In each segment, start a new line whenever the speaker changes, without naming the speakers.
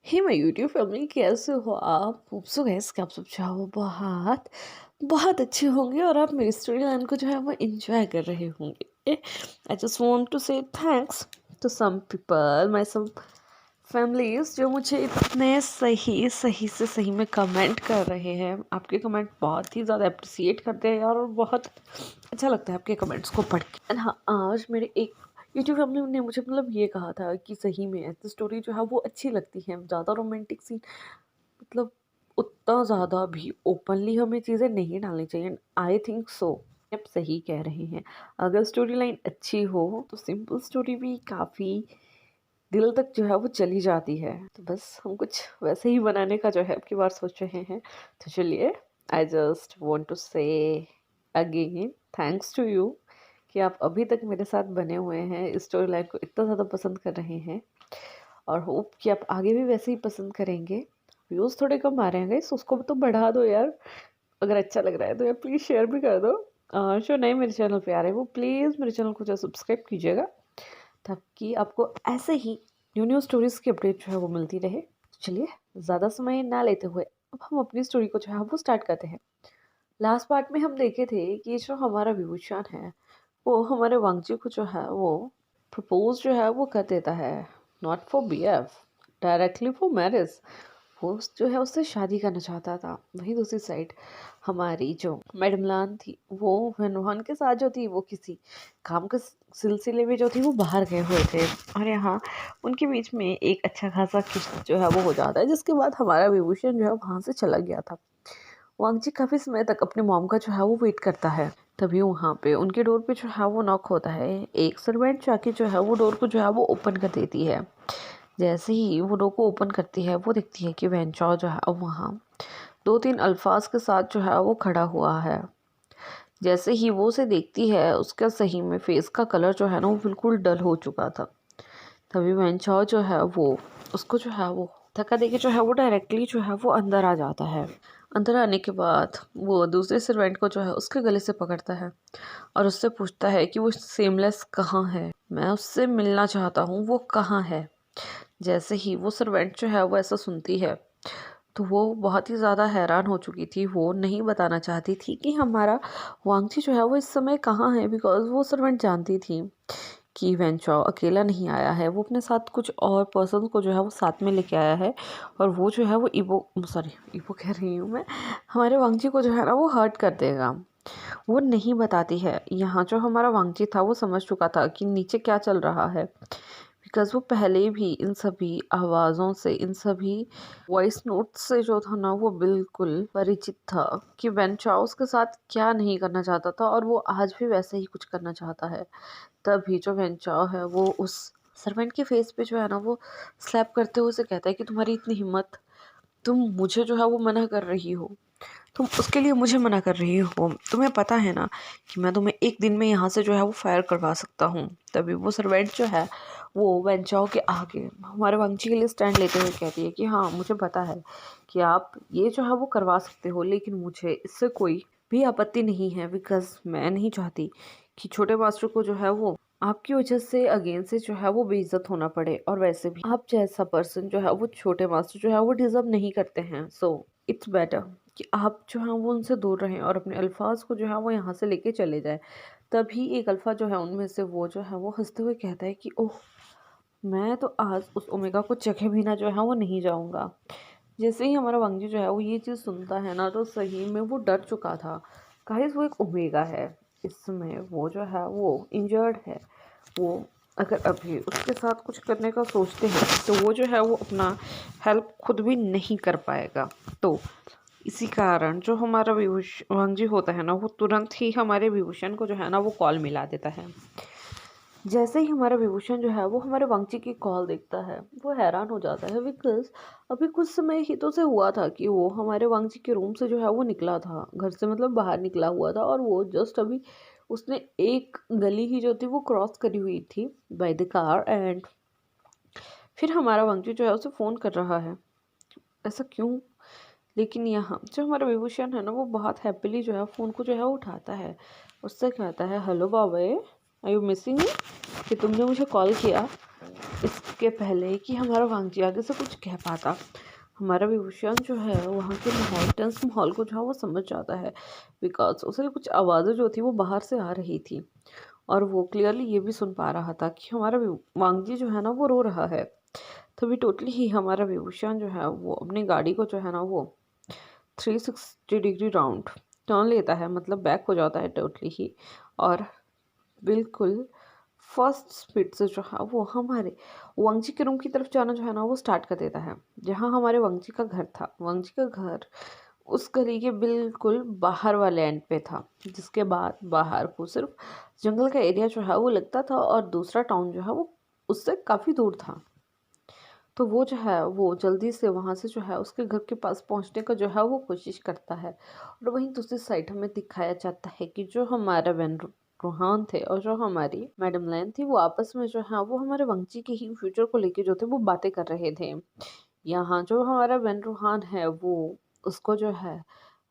हे मैं YouTube family, कैसे हो आप? होप सो गाइस कि आप सब जो है वो बहुत बहुत अच्छे होंगे और आप मेरी स्टोरी लाइन को जो है वो एंजॉय कर रहे होंगे। I just want to say thanks to some people, my some families, जो मुझे इतने सही सही से सही में कमेंट कर रहे हैं। आपके कमेंट बहुत ही ज़्यादा अप्रिसिएट करते हैं यार, और बहुत अच्छा लगता है आपके कमेंट्स को पढ़ के। एंड हाँ, आज मेरे एक यूट्यूब फैमिली ने मुझे ये कहा था कि सही में ऐसी स्टोरी जो है वो अच्छी लगती है। ज़्यादा रोमांटिक सीन, मतलब उतना ज़्यादा भी ओपनली हमें चीज़ें नहीं डालनी चाहिए। आई थिंक सो, आप सही कह रहे हैं। अगर स्टोरी लाइन अच्छी हो तो सिंपल स्टोरी भी काफ़ी दिल तक जो है वो चली जाती है। तो बस हम कुछ वैसे ही बनाने का जो है अब की बार सोच रहे हैं। तो चलिए, आई जस्ट वॉन्ट टू से अगेन थैंक्स टू यू कि आप अभी तक मेरे साथ बने हुए हैं, इस स्टोरी लाइन को इतना ज़्यादा पसंद कर रहे हैं, और होप कि आप आगे भी वैसे ही पसंद करेंगे। व्यूज़ थोड़े कम आ रहे हैं गाइस, उसको तो बढ़ा दो यार। अगर अच्छा लग रहा है तो यार प्लीज़ शेयर भी कर दो। जो नए मेरे चैनल पे आ रहे हैं वो प्लीज़ मेरे चैनल को जो सब्सक्राइब कीजिएगा, ताकि आपको ऐसे ही न्यू न्यू स्टोरीज़ की अपडेट जो है वो मिलती रहे। चलिए, ज़्यादा समय ना लेते हुए अब हम अपनी स्टोरी को जो है वो स्टार्ट करते हैं। लास्ट पार्ट में हम देखे थे कि जो हमारा विभूषण है वो हमारे वांगजी को जो है वो प्रपोज जो है वो कर देता है। Not for BF, directly for marriage. वो जो है उससे शादी करना चाहता था। वहीं दूसरी साइड हमारी जो मैडम लान थी, वो वनवान के साथ जो थी वो किसी काम के सिलसिले में जो थी वो बाहर गए हुए थे, और यहाँ उनके बीच में एक अच्छा खासा किस्सा जो है वो हो जाता है, जिसके बाद हमारा विभूषण जो है वहाँ से चला गया था। वांगजी काफ़ी समय तक अपने मॉम का जो है वो वेट करता है। तभी वहाँ पे उनके डोर पे जो है वो नॉक होता है। एक सर्वेंट जाके जो है वो डोर को जो है वो ओपन कर देती है। जैसे ही वो डोर को ओपन करती है, वो देखती है कि वेंचौ जो है वहाँ दो तीन अल्फाज के साथ जो है वो खड़ा हुआ है। जैसे ही वो उसे देखती है, उसका सही में फेस का कलर जो है ना वो बिल्कुल डल हो चुका था। तभी वेंचौ जो है वो उसको जो है वो धक्का देके जो है वो डायरेक्टली जो है वो अंदर आ जाता है। अंदर आने के बाद वो दूसरे सर्वेंट को जो है उसके गले से पकड़ता है और उससे पूछता है कि वो सेमलेस कहाँ है, मैं उससे मिलना चाहता हूँ, वो कहाँ है। जैसे ही वो सर्वेंट जो है वो ऐसा सुनती है, तो वो बहुत ही ज़्यादा हैरान हो चुकी थी। वो नहीं बताना चाहती थी कि हमारा वांगची जो है वो इस समय कहाँ है, बिकॉज वो सर्वेंट जानती थी कि वेंचौ अकेला नहीं आया है, वो अपने साथ कुछ और पर्सन को जो है वो साथ में लेके आया है, और वो जो है वो ईबो कह रही हूँ मैं, हमारे वांगची को जो है ना वो हर्ट कर देगा। वो नहीं बताती है। यहाँ जो हमारा वांगची था वो समझ चुका था कि नीचे क्या चल रहा है, बिकॉज़ वो पहले भी इन सभी आवाज़ों से, इन सभी वॉइस नोट से जो था ना वो बिल्कुल परिचित था कि बेन चाओ उसके साथ क्या नहीं करना चाहता था, और वो आज भी वैसे ही कुछ करना चाहता है। तभी जो बेन चाओ है वो उस सर्वेंट के फेस पे जो है ना वो स्लैप करते हुए उसे कहता है कि तुम्हारी इतनी हिम्मत, तुम मुझे जो है वो मना कर रही हो, तुम उसके लिए मुझे मना कर रही हो, तुम्हें पता है ना कि मैं तुम्हें एक दिन में यहाँ से जो है वो फायर करवा सकता हूँ। तभी वो सर्वेंट जो है वो वेंचाओ के आगे हमारे वंशी के लिए स्टैंड लेते हुए कहती है कि हाँ, मुझे पता है कि आप ये जो है वो करवा सकते हो, लेकिन मुझे इससे कोई भी आपत्ति नहीं है, बिकॉज मैं नहीं चाहती कि छोटे मास्टर को जो है वो आपकी वजह से अगेन से जो है वो बेइज्जत होना पड़े, और वैसे भी आप जैसा पर्सन जो है वो छोटे मास्टर जो है वो डिजर्व नहीं करते हैं। सो इट्स बेटर कि आप जो है वो उनसे दूर रहें और अपने अल्फाज को जो है वो यहाँ से लेके चले जाए। तभी एक अल्फा जो है उनमें से वो जो है वो हंसते हुए कहता है कि ओह, मैं तो आज उस ओमेगा को चखे भी ना जो है वो नहीं जाऊँगा। जैसे ही हमारा वांगजी जो है वो ये चीज़ सुनता है ना, तो सही में वो डर चुका था। गाइस, वो एक ओमेगा है, इस समय वो जो है वो इंजर्ड है। वो अगर अभी उसके साथ कुछ करने का सोचते हैं तो वो जो है वो अपना हेल्प खुद भी नहीं कर पाएगा। तो इसी कारण जो हमारा वांगजी होता है ना, वो तुरंत ही हमारे विभूषण को जो है ना वो कॉल मिला देता है। जैसे ही हमारा विभूषण जो है वो हमारे वांगची की कॉल देखता है, वो हैरान हो जाता है, बिकॉज अभी कुछ समय ही तो से हुआ था कि वो हमारे वांगची के रूम से जो है वो निकला था, घर से मतलब बाहर निकला हुआ था, और वो जस्ट अभी उसने एक गली ही जो थी वो क्रॉस करी हुई थी बाय द कार, एंड फिर हमारा वांगची जो है उसे फ़ोन कर रहा है। ऐसा क्यों? लेकिन यहाँ जो हमारा विभूषण है ना वो बहुत हैप्पीली जो है फ़ोन को जो है उठाता है। उससे कहता है, हेलो बाबे, आर यू मिसिंग मी? कि तुमने मुझे कॉल किया इसके पहले कि हमारा वांगजी आगे से कुछ कह पाता। हमारा विभूषण जो है वहाँ के माहौल, टेंस माहौल को जो है वो समझ जाता है, बिकॉज उसे कुछ आवाज़ें जो थी वो बाहर से आ रही थी और वो क्लियरली ये भी सुन पा रहा था कि हमारा वांगजी जो है ना वो रो रहा है। तभी टोटली ही हमारा विभूषण जो है वो अपनी गाड़ी को जो है ना वो 360 डिग्री राउंड टर्न लेता है, मतलब बैक हो जाता है टोटली ही, और बिल्कुल फर्स्ट स्पीड से जो है वो हमारे वांगजी के रूम की तरफ जाना जो है ना वो स्टार्ट कर देता है, जहाँ हमारे वांगजी का घर था। वांगजी का घर उस गली के बिल्कुल बाहर वाले एंड पे था, जिसके बाद बाहर को सिर्फ जंगल का एरिया जो है वो लगता था और दूसरा टाउन जो है वो उससे काफ़ी दूर था। तो वो जो है वो जल्दी से वहाँ से जो है उसके घर के पास पहुँचने का जो है वो कोशिश करता है। और वहीं दूसरी साइड हमें दिखाया जाता है कि जो हमारा वेन रूहान थे और जो हमारी मैडम लैन थी वो आपस में जो है वो हमारे वंशी के ही फ्यूचर को लेके जो थे वो बातें कर रहे थे। यहाँ जो हमारा वेन रूहान है वो उसको जो है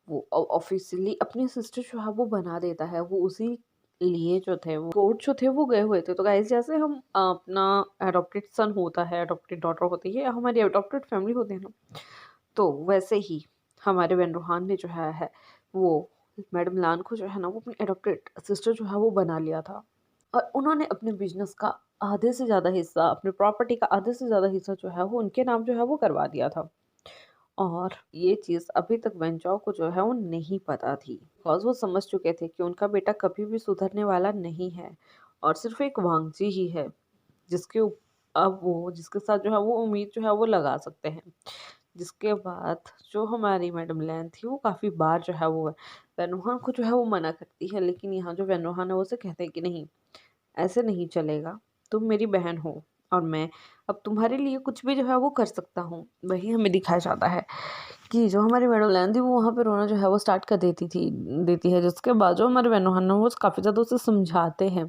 वो ऑफिशियली अपनी सिस्टर जो है वो बना देता है। वो उसी लिए जो थे वो कोर्ट जो थे वो गए हुए थे। तो गाइस जैसे हम अपना एडॉप्टेड सन होता है, एडॉप्टेड डॉटर होती है, या हमारी एडॉप्टेड फैमिली होती है ना, तो वैसे ही हमारे बेन रूहान ने जो है वो मैडम लान को जो है ना वो अपनी एडॉप्टेड सिस्टर जो है वो बना लिया था। और उन्होंने अपने बिजनेस का आधे से ज़्यादा हिस्सा, अपने प्रॉपर्टी का आधे से ज़्यादा हिस्सा जो है वो उनके नाम जो है वो करवा दिया था। और ये चीज़ अभी तक वेंचॉ को जो है वो नहीं पता थी, बिकॉज वो समझ चुके थे कि उनका बेटा कभी भी सुधरने वाला नहीं है और सिर्फ एक वांगजी ही है अब वो जिसके साथ जो है वो उम्मीद जो है वो लगा सकते हैं। जिसके बाद जो हमारी मैडम लैन थी वो काफ़ी बार जो है वो वेनुहा को जो है वो मना करती है, लेकिन यहाँ जो वेनुहा है वो उसे कहते हैं कि नहीं, ऐसे नहीं चलेगा, तुम मेरी बहन हो और मैं अब तुम्हारे लिए कुछ भी जो है वो कर सकता हूँ। वही हमें दिखाया जाता है कि जो हमारी मैडम लैन थी वो वहाँ पे रोना जो है वो स्टार्ट कर देती है, जिसके बाद जो हमारे वेनुहान वो काफ़ी ज़्यादा उसे समझाते हैं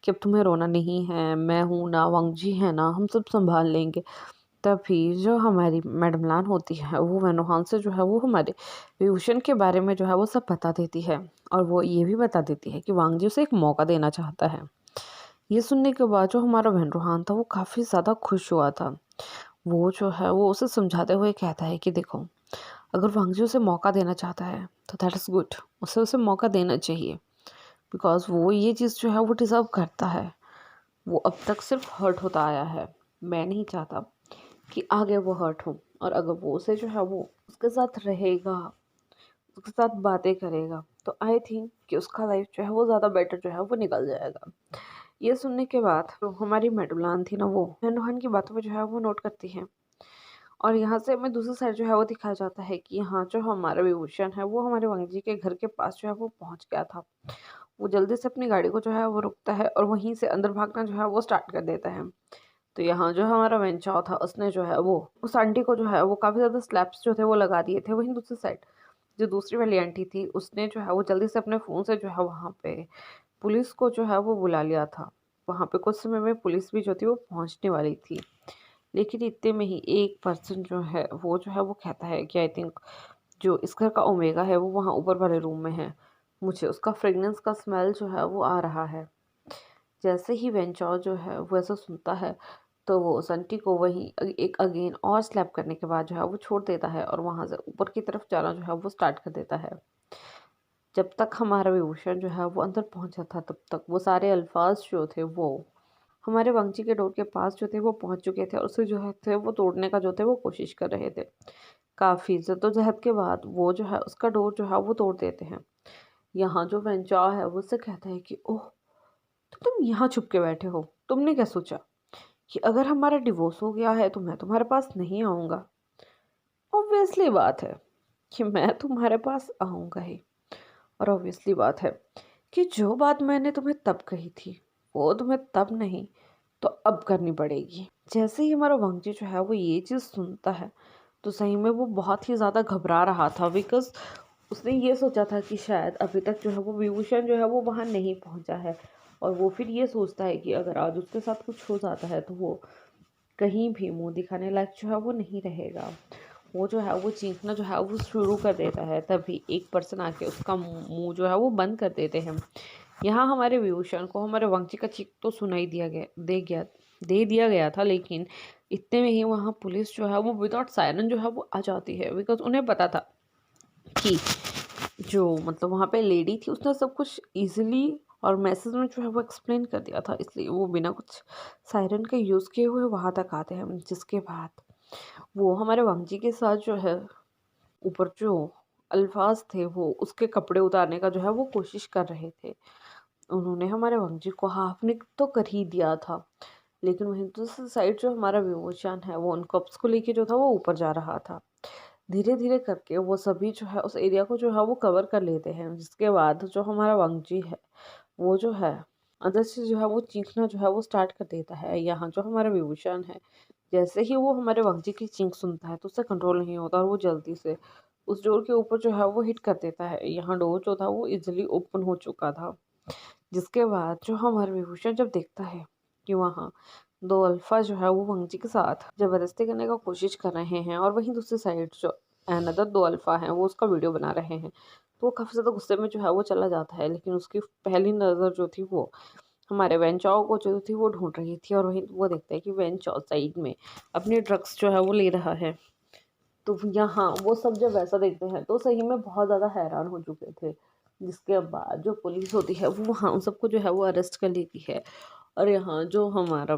कि अब तुम्हें रोना नहीं है, मैं हूँ ना, वांगजी है ना, हम सब संभाल लेंगे। तभी जो हमारी मैडम लान होती है वो वेनुहान से जो है वो हमारे विभूषण के बारे में जो है वो सब बता देती है और वो ये भी बता देती है कि वांगजी उसे एक मौका देना चाहता है। ये सुनने के बाद जो हमारा वेनुहान था वो काफ़ी ज़्यादा खुश हुआ था। वो जो है वो उसे समझाते हुए कहता है कि देखो, अगर वांगजी उसे मौका देना चाहता है तो दैट इज़ गुड, उसे मौका देना चाहिए, बिकॉज वो ये चीज़ जो है वो डिज़र्व करता है। वो अब तक सिर्फ हर्ट होता आया है, मैं नहीं चाहता कि आगे वो हर्ट हो। और अगर वो उसे जो है वो उसके साथ रहेगा, उसके साथ बातें करेगा, तो आई थिंक कि उसका लाइफ जो है वो ज़्यादा बेटर जो है वो निकल जाएगा। ये सुनने के बाद तो हमारी मेडुलान थी ना वो रोहन की बातों पर जो है वो नोट करती है। और यहाँ से हमें दूसरी साइड जो है वो दिखाया जाता है कि यहाँ जो हमारा विभूषण है वो हमारे वांगजी के घर के पास जो है वो पहुँच गया था। वो जल्दी से अपनी गाड़ी को जो है वो रुकता है और वहीं से अंदर भागना जो है वो स्टार्ट कर देता है। तो यहाँ जो हमारा वेंचाओ था उसने जो है वो उस आंटी को जो है वो काफ़ी ज़्यादा स्लैप्स जो थे वो लगा दिए थे। वहीं दूसरी साइड जो दूसरी वाली आंटी थी उसने जो है वो जल्दी से अपने फ़ोन से जो है वहाँ पे पुलिस को जो है वो बुला लिया था। वहाँ पे कुछ समय में पुलिस भी जो थी वो पहुँचने वाली थी, लेकिन इतने में ही एक पर्सन जो है वो कहता है कि आई थिंक जो इस घर का ओमेगा है वो वहाँ ऊपर वाले रूम में है, मुझे उसका फ्रेगनेंस का स्मेल जो है वो आ रहा है। जैसे ही वेंचौर जो है वो ऐसा सुनता है तो वो उस आंटी को वहीं एक अगेन और स्लैप करने के बाद जो है वो छोड़ देता है और वहाँ से ऊपर की तरफ जाना जो है वो स्टार्ट कर देता है। जब तक हमारा विभूषण जो है वो अंदर पहुँचा था तब तक वो सारे अल्फाज जो थे वो हमारे वंशी के डोर के पास जो थे वो पहुँच चुके थे और उसे जो है थे वो तोड़ने का जो थे वो कोशिश कर रहे थे। काफ़ी जद्दोजहद के बाद वो जो है उसका डोर जो है वो तोड़ देते हैं। यहाँ जो वेंचौ है वो उससे कहता है कि ओह, तो तुम यहाँ छुप के बैठे हो, तुमने क्या सोचा कि अगर हमारा डिवोर्स हो गया है तो मैं तुम्हारे पास नहीं आऊँगा? ऑब्वियसली बात है कि मैं तुम्हारे पास आऊँगा ही। और ऑब्वियसली बात है कि जो बात मैंने तुम्हें तब कही थी वो तुम्हें तब नहीं तो अब करनी पड़ेगी। जैसे ही हमारा वांगजी जो है वो ये चीज़ सुनता है तो सही में वो बहुत ही ज़्यादा घबरा रहा था, बिकॉज उसने ये सोचा था कि शायद अभी तक जो है वो विभूषण जो है वो वहाँ नहीं पहुँचा है और वो फिर ये सोचता है कि अगर आज उसके साथ कुछ हो जाता है तो वो कहीं भी मुंह दिखाने लायक जो है वो नहीं रहेगा। वो जो है वो चीखना जो है वो शुरू कर देता है। तभी एक पर्सन आके उसका मुंह जो है वो बंद कर देते हैं यहाँ हमारे विभूषण को हमारे वंशी का चीख तो सुनाई दे दिया गया था, लेकिन इतने में ही वहाँ पुलिस जो है वो विदाउट सायरन जो है वो आ जाती है। बिकॉज उन्हें पता था कि जो मतलब वहाँ पे लेडी थी उसने सब कुछ इजीली और मैसेज में जो है वो एक्सप्लेन कर दिया था, इसलिए वो बिना कुछ सायरन का यूज़ किए हुए वहाँ तक आते हैं। जिसके बाद वो हमारे वंशी के साथ जो है ऊपर जो अल्फाज थे वो उसके कपड़े उतारने का जो है वो कोशिश कर रहे थे। उन्होंने हमारे वंशी को हाफ निक तो कर ही दिया था, लेकिन वहीं दूसरी साइड जो हमारा विभूषण है वो उन कप्स को लेके जो था वो ऊपर जा रहा था। धीरे धीरे करके वो सभी जो है उस एरिया को जो है वो कवर कर लेते हैं। जिसके बाद जो हमारा वंशी है वो जो है अंदर से जो है वो चीखना जो है वो स्टार्ट कर देता है। यहाँ जो हमारा विभूषण है जैसे ही वो हमारे वंशी की चीख सुनता है तो उससे कंट्रोल नहीं होता और वो जल्दी से उस डोर के ऊपर जो है वो हिट कर देता है। यहाँ डोर जो था वो इजिली ओपन हो चुका था। जिसके बाद जो हमारा विभूषण जब देखता है कि वहाँ दो अल्फा जो है वो वंशी के साथ जबरदस्ती करने का कोशिश कर रहे हैं और वहीं दूसरी साइड जो अनदर दो अल्फा हैं वो उसका वीडियो बना रहे हैं, तो वो काफ़ी ज़्यादा गुस्से में जो है वो चला जाता है। लेकिन उसकी पहली नज़र जो थी वो हमारे वेंचाओ को जो थी वो ढूंढ रही थी और वहीं वो देखता है कि वेंचाओ साइड में अपनी ड्रग्स जो है वो ले रहा है। तो यहाँ वो सब जब वैसा देखते हैं तो सही में बहुत ज़्यादा हैरान हो चुके थे। जिसके बाद जो पुलिस होती है वो वहाँ उन सबको जो है वो अरेस्ट कर लेती है। और यहाँ जो हमारा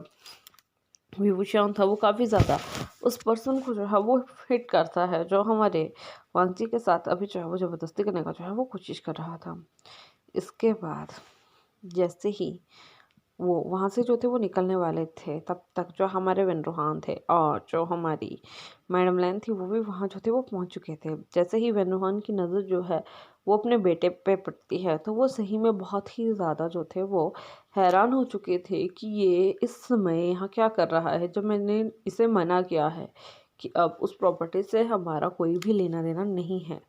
विभूषण था वो काफ़ी ज़्यादा उस पर्सन को जो है वो हिट करता है जो हमारे वांसी के साथ अभी जो है वो ज़बरदस्ती करने का जो है वो कोशिश कर रहा था। इसके बाद जैसे ही वो वहाँ से जो थे वो निकलने वाले थे तब तक जो हमारे वेन्रोहान थे और जो हमारी मैडम लैन थी वो भी वहाँ जो थे वो पहुँच चुके थे। जैसे ही वेन्रोहान की नज़र जो है वो अपने बेटे पे पड़ती है तो वो सही में बहुत ही ज़्यादा जो थे वो हैरान हो चुके थे कि ये इस समय यहाँ क्या कर रहा है, जब मैंने इसे मना किया है कि अब उस प्रॉपर्टी से हमारा कोई भी लेना देना नहीं है,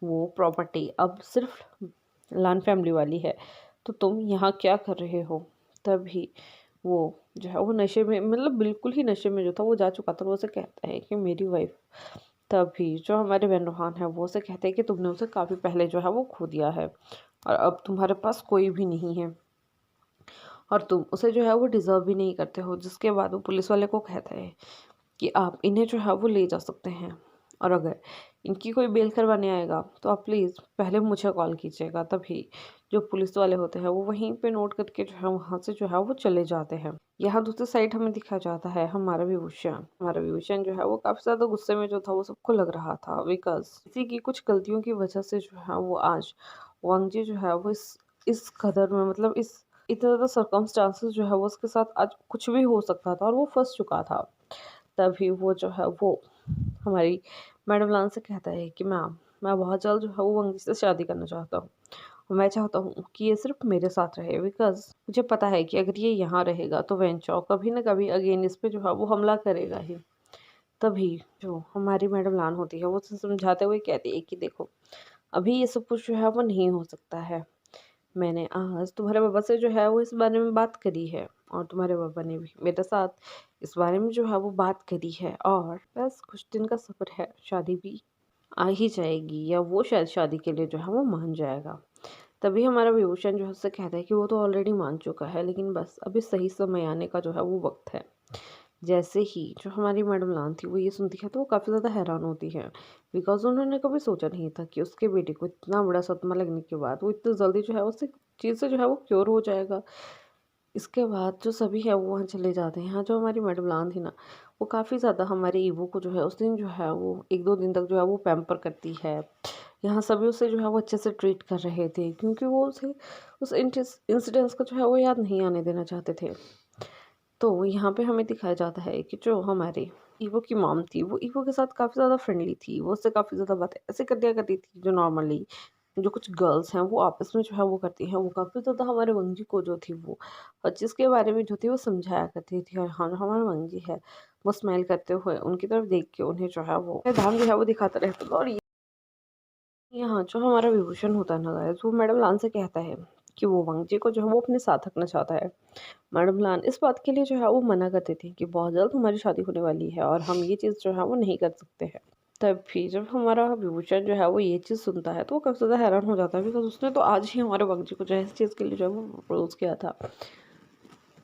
वो प्रॉपर्टी अब सिर्फ लान फैमिली वाली है, तो तुम यहाँ क्या कर रहे हो। तभी वो जो है वो नशे में मतलब बिल्कुल ही नशे में जो था वो जा चुका था। वो उसे कहता है कि मेरी वाइफ, तभी जो हमारे वेन्रोहान है वो उसे कहते हैं कि तुमने उसे काफ़ी पहले जो है वो खो दिया है और अब तुम्हारे पास कोई भी नहीं है और तुम उसे जो है वो डिज़र्व भी नहीं करते हो। जिसके बाद वो पुलिस वाले को कहता है कि आप इन्हें जो है वो ले जा सकते हैं और अगर इनकी कोई बेल करवाने आएगा तो आप प्लीज़ पहले मुझे कॉल कीजिएगा। तभी जो पुलिस वाले होते हैं वो वहीं पे नोट करके जो है वहाँ से जो है वो चले जाते हैं। यहाँ दूसरी साइड हमें दिखाया जाता है हमारा विभूषण जो है वो काफ़ी ज़्यादा गुस्से में जो था वो सबको लग रहा था। बिकॉज किसी की कुछ गलतियों की वजह से जो है वो आज वांगजी जो है वो इस कदर में मतलब इस इतने ज़्यादा सर्कमस्टांसेस जो है वो उसके साथ आज कुछ भी हो सकता था और वो फंस चुका था। तभी वो जो है वो हमारी मैडम लान से कहता है कि मैम, मैं बहुत जल्द जो है वो वंशी से शादी करना चाहता हूँ और मैं चाहता हूँ कि ये सिर्फ मेरे साथ रहे। बिकॉज मुझे पता है कि अगर ये यहाँ रहेगा तो वेंचो कभी ना कभी अगेन इस पे जो है वो हमला करेगा ही। तभी जो हमारी मैडम लान होती है वो उसे समझाते हुए कहती है कि देखो, अभी ये सब कुछ जो है वो नहीं हो सकता है। मैंने आज तुम्हारे पापा से जो है वो इस बारे में बात करी है और तुम्हारे पापा ने भी मेरे साथ इस बारे में जो है वो बात करी है और बस कुछ दिन का सफ़र है, शादी भी आ ही जाएगी या वो शायद शादी के लिए जो है वो मान जाएगा। तभी हमारा विभूषण जो है उससे कहता है कि वो तो ऑलरेडी मान चुका है, लेकिन बस अभी सही समय आने का जो है वो वक्त है। जैसे ही जो हमारी मैडम लान थी वो ये सुनती है तो वो काफ़ी ज़्यादा हैरान होती है। बिकॉज उन्होंने कभी सोचा नहीं था कि उसके बेटे को इतना बड़ा सदमा लगने के बाद वो इतनी जल्दी जो है उससे चीज़ से जो है वो क्योर हो जाएगा। इसके बाद जो सभी है वो वहाँ चले जाते हैं। यहाँ जो हमारी मैडम लान थी ना वो काफ़ी ज़्यादा हमारे ईवो को जो है उस दिन जो है वो 1-2 दिन तक जो है वो पैम्पर करती है। यहाँ सभी उसे जो है वो अच्छे से ट्रीट कर रहे थे क्योंकि वो उसे उस इंसिडेंट्स को जो है वो याद नहीं आने देना चाहते थे। तो यहाँ पे हमें दिखाया जाता है कि जो हमारे ईवो की मॉम थी वो ईवो के साथ काफ़ी ज़्यादा फ्रेंडली थी। वो उससे काफ़ी ज़्यादा बातें ऐसे कर दिया करती थी जो नॉर्मली जो कुछ गर्ल्स हैं वो आपस में जो है वो करती हैं। वो काफ़ी ज़्यादा हमारे वंजी को जो थी वो हर चीज़ के बारे में जो थी वो समझाया करती थी। और हाँ, जो हमारा वंजी है वो स्माइल करते हुए उनकी तरफ देख के उन्हें जो है वो ध्यान जो है वो दिखाता रहता था। और यहाँ जो हमारा विभूषण होता है ना गाइस, वो मैडम लान से कहता है कि वो वंजी को जो है वो अपने साथ रखना चाहता है। मैडम लान इस बात के लिए जो है वो मना करती थी कि बहुत जल्द हमारी शादी होने वाली है और हम ये चीज़ जो है वो नहीं कर सकते हैं। तभी जब हमारा विभूषण जो है वो ये चीज़ सुनता है तो वो काफ़ी ज़्यादा हैरान हो जाता है, बिकॉज़ उसने तो आज ही हमारे बंक जी को जो है इस चीज़ के लिए जो है वो प्रपोज़ किया था।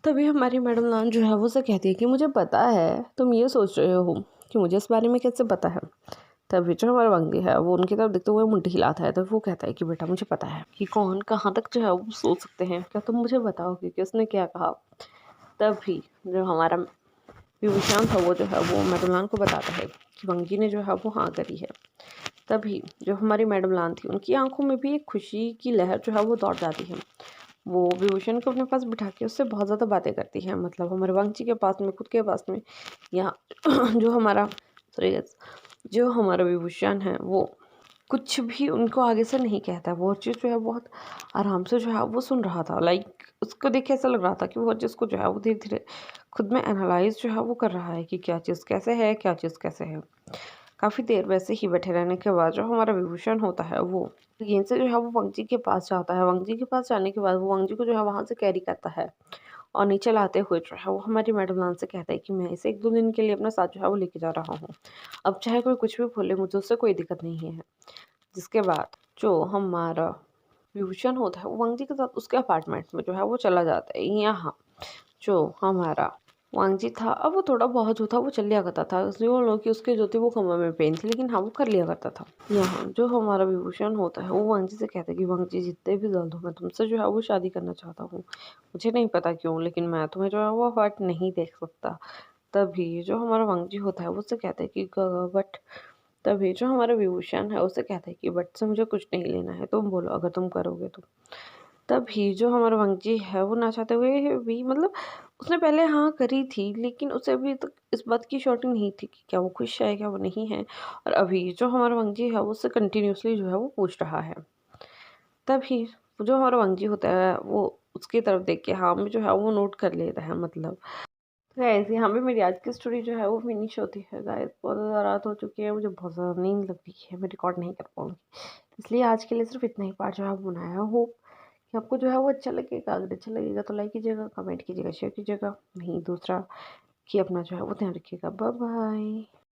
तभी हमारी मैडम लान जो है वो उसे कहती है कि मुझे पता है तुम ये सोच रहे हो कि मुझे इस बारे में कैसे पता है। तभी जो हमारा बंकी है वो उनकी तरफ देखते हुए मुंडी हिलाता है, तो वो कहता है कि बेटा मुझे पता है कि कौन कहाँ तक जो है वो सोच सकते हैं, क्या तुम मुझे बताओगे कि उसने क्या कहा। तभी जो हमारा विभूषण था वो जो है वो मैडम लान को बताता है कि बंकी ने जो है वो हाँ करी है। तभी जो हमारी मैडम लान थी उनकी आंखों में भी एक खुशी की लहर जो है वो दौड़ जाती है। वो विभूषण को अपने पास बिठा के उससे बहुत ज़्यादा बातें करती है, मतलब हमारे वांगची के पास में, खुद के पास में, या जो हमारा सॉरी जो हमारा विभूषण है वो कुछ भी उनको आगे से नहीं कहता। वो चीज़ जो है बहुत आराम से जो है वो सुन रहा था। लाइक उसको देख के ऐसा लग रहा था कि वो चीज़ को जो है वो धीरे धीरे खुद में एनालाइज जो है वो कर रहा है कि क्या चीज़ कैसे है, क्या चीज़ कैसे है। काफ़ी देर वैसे ही बैठे रहने के बाद जो हमारा विभूषण होता है वो गेंद से जो है वो वंगजी के पास जाता है। वंगजी के पास जाने के बाद वो वंगजी को जो है वहाँ से कैरी करता है और नीचे लाते हुए जो है वो हमारी मैडम लान से कहता है कि मैं इसे 1-2 दिन के लिए अपने साथ जो है वो लेके जा रहा हूँ। अब चाहे कोई कुछ भी बोले मुझे उससे कोई दिक्कत नहीं है। जिसके बाद जो हमारा विभूषण होता है वो वंगजी के साथ उसके अपार्टमेंट में जो है वो चला जाता है। यहाँ जो हमारा वांगजी था अब वो थोड़ा बहुत जो था वो चल लिया करता था, इसलिए वो लोग कि उसके जो थी वो कमर में पेन थी, लेकिन हाँ वो कर लिया करता था। यहाँ जो हमारा विभूषण होता है वो वांगजी से कहता है कि वांगजी जितने भी जल्द हो मैं तुमसे जो है वो शादी करना चाहता हूँ। मुझे नहीं पता क्यों, लेकिन मैं तुम्हें जो है वो हर्ट नहीं देख सकता। तभी जो हमारा वांगजी होता है वो उससे कहता है कि बट तभी जो हमारा विभूषण है उसे कहता है कि बट से मुझे कुछ नहीं लेना है, तुम बोलो अगर तुम करोगे तो। तभी जो हमारा वंगजी है वो ना चाहते हुए भी, मतलब उसने पहले हाँ करी थी लेकिन उसे अभी तक इस बात की श्योरिटी नहीं थी कि क्या वो खुश है क्या वो नहीं है। और अभी जो हमारा वंगजी है वो उससे कंटिन्यूसली जो है वो पूछ रहा है। तभी जो हमारा वंगजी होता है वो उसकी तरफ देख के हाँ में जो है वो नोट कर लेता है, मतलब। तो गाइस यहाँ पे मेरी आज की स्टोरी जो है वो फिनिश होती है। गाइस बहुत ज़्यादा रात हो चुकी है, मुझे बहुत ज़्यादा नींद लग रही है, मैं रिकॉर्ड नहीं कर पाऊँगी, इसलिए आज के लिए सिर्फ इतना ही पार्ट जो है वो बनाया। होप कि आपको जो है वो अच्छा लगेगा। अगर अच्छा लगेगा तो लाइक कीजिएगा, कमेंट कीजिएगा, शेयर कीजिएगा। वहीं दूसरा कि अपना जो है वो ध्यान रखिएगा। Bye bye.